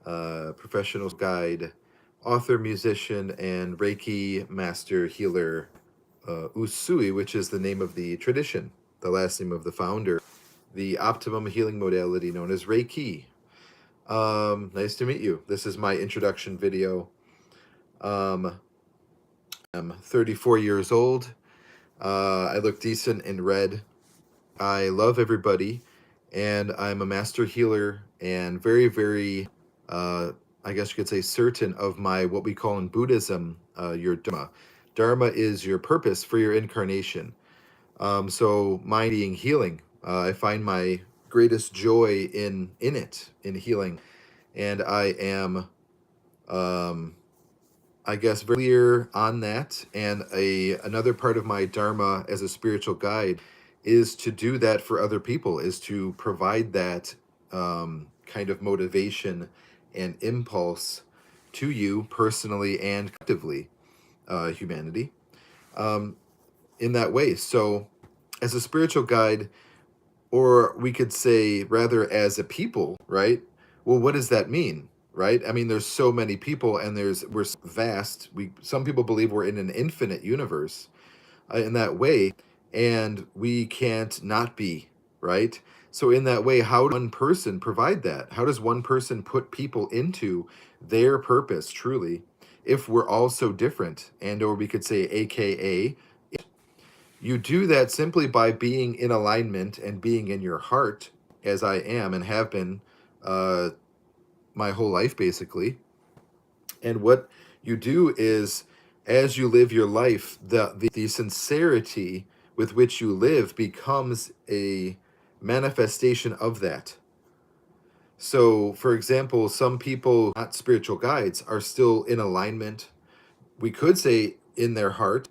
professional guide, author, musician, and Reiki master healer Usui, which is the name of the tradition, the last name of the founder, the optimum healing modality known as Reiki. Nice to meet you. This is my introduction video. I'm 34 years old. I look decent in red. I love everybody, and I'm a master healer and very, very, I guess you could say, certain of my what we call in Buddhism your dharma. Dharma is your purpose for your incarnation. So mine being healing, I find my greatest joy in it, in healing, and I am, I guess, very clear on that. And another part of my dharma as a spiritual guide is to do that for other people, is to provide that kind of motivation and impulse to you personally and collectively, humanity, in that way. So, as a spiritual guide, or we could say rather as a people, right? Well, what does that mean, right? I mean, there's so many people, and we're vast. Some people believe we're in an infinite universe, in that way, and we can't not be, right? So in that way, how does one person provide that? How does one person put people into their purpose truly, if we're all so different? And or we could say, AKA, you do that simply by being in alignment and being in your heart, as I am and have been my whole life, basically. And what you do is, as you live your life, the sincerity with which you live becomes a manifestation of that. So, for example, some people, not spiritual guides, are still in alignment, we could say in their heart,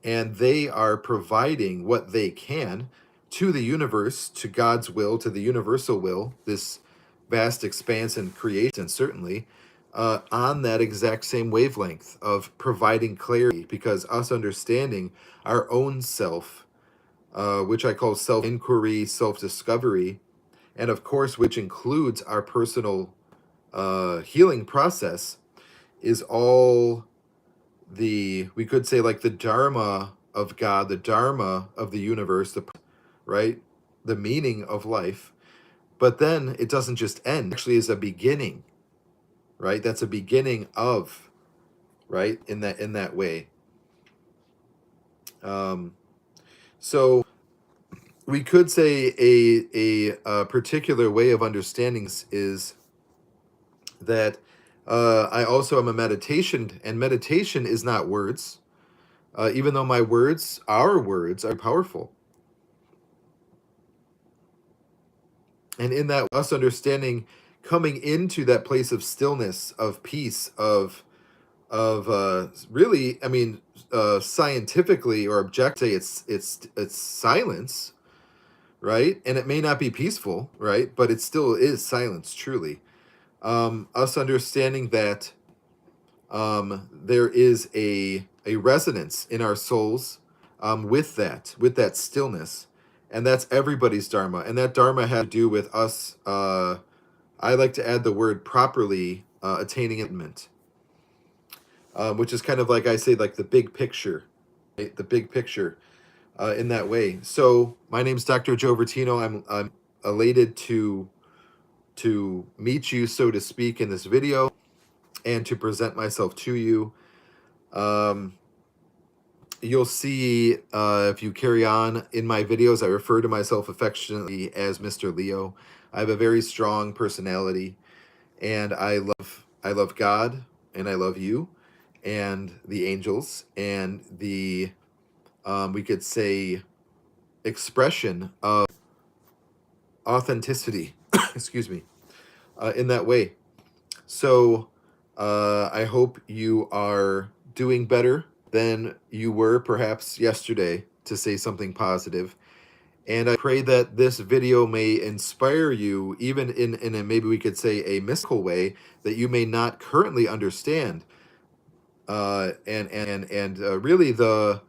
and they are providing what they can to the universe, to God's will, to the universal will, this vast expanse and creation, certainly, on that exact same wavelength of providing clarity, because us understanding our own self, which I call self-inquiry, self-discovery, and of course, which includes our personal healing process, is all we could say, like the dharma of God, the dharma of the universe, right? The meaning of life. But then it doesn't just end. It actually is a beginning, right? That's a beginning of, right? In that way. So we could say a particular way of understanding this is that I also am a meditation, and meditation is not words, even though our words are powerful. And in that, us understanding, coming into that place of stillness, of peace, of really, I mean, scientifically or objectively, it's silence, right? And it may not be peaceful, right? But it still is silence, truly. Us understanding that there is a resonance in our souls, with that stillness, and that's everybody's dharma, and that dharma has to do with us. I like to add the word properly, attaining enlightenment, which is kind of like I say, like the big picture, right? The big picture, in that way. So my name's Dr. Joe Vertino. I'm elated to meet you, so to speak, in this video, and to present myself to you. You'll see, if you carry on in my videos, I refer to myself affectionately as Mr. Leo. I have a very strong personality, and I love God, and I love you, and the angels, and the we could say expression of authenticity. Excuse me, in that way. So I hope you are doing better than you were perhaps yesterday, to say something positive. And I pray that this video may inspire you, even in a, maybe we could say, a mystical way that you may not currently understand. And really the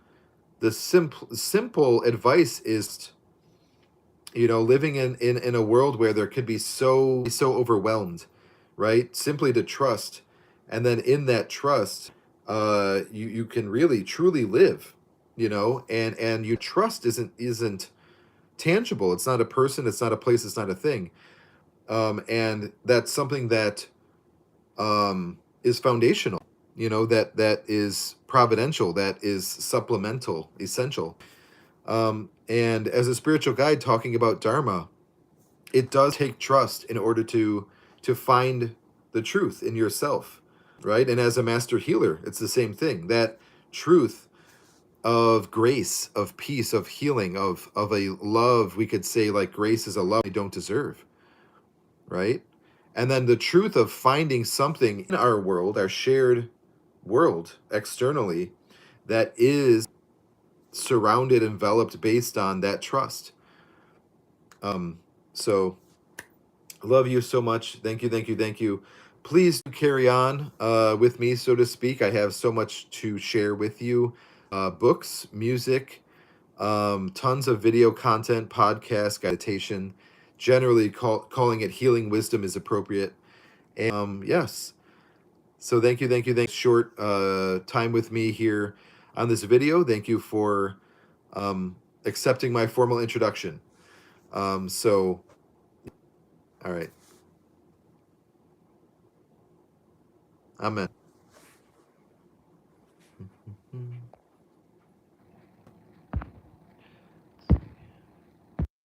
simple advice is, living in a world where there could be so overwhelmed, right? Simply to trust. And then in that trust, you can really truly live, and you trust isn't tangible. It's not a person, it's not a place, it's not a thing. And that's something that is foundational, that is providential, that is supplemental, essential. And as a spiritual guide talking about Dharma, it does take trust in order to find the truth in yourself, right? And as a master healer, it's the same thing. That truth of grace, of peace, of healing, of a love, we could say, like, grace is a love we don't deserve, right? And then the truth of finding something in our world, our shared world externally, that is surrounded, enveloped, based on that trust. So love you so much. Thank you, thank you, thank you. Please carry on with me, so to speak. I have so much to share with you. Books, music, tons of video content, podcast, meditation. Generally, calling it healing wisdom is appropriate. And yes. So thank you, thank you, thank you. Short time with me here on this video. Thank you for accepting my formal introduction. So, all right. Amen.